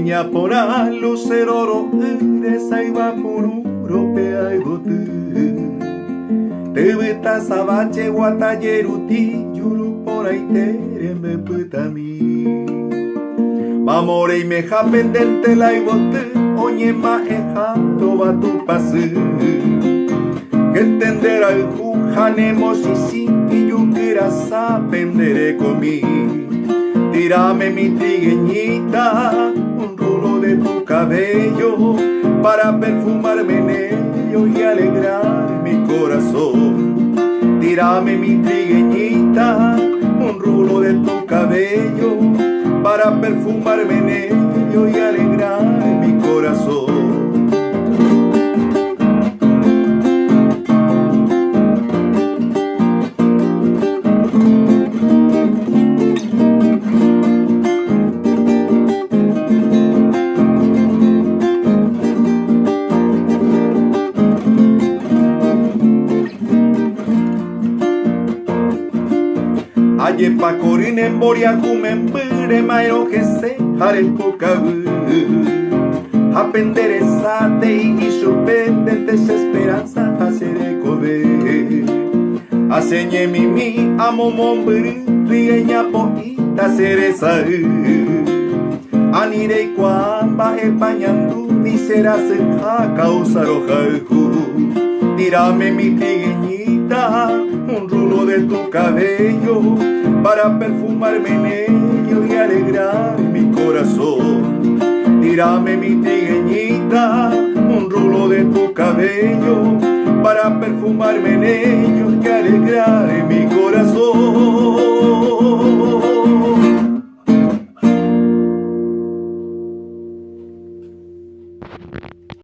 pona luceroro saiba pururo peaigotu Tebeta sabache guatayeruti yuru por aitere me putami Mamore y meja pendente la ibote oñe ma eja toba tu pase Que entenderá el jujanemos y si y yo quiera sapendere conmigo Tírame mi trigueñita, un rulo de tu cabello para perfumarme en ello y alegrar mi corazón. Tírame mi trigueñita, un rulo de tu cabello para perfumarme en ello y alegrar mi corazón. Aye pa corin en boria cumen pere maero que se hare pocabu Apendere sate y supende desesperanza hasere kobe Aseñe mi amo mombri rieña poita cereza Anire cuamba epañandu ni será seja causa rojaju Tírame mi trigueñita un rulo de tu cabello para perfumarme en ello y alegrar mi corazón. Tírame mi trigueñita, un rulo de tu cabello para perfumarme en ello y alegrar mi corazón.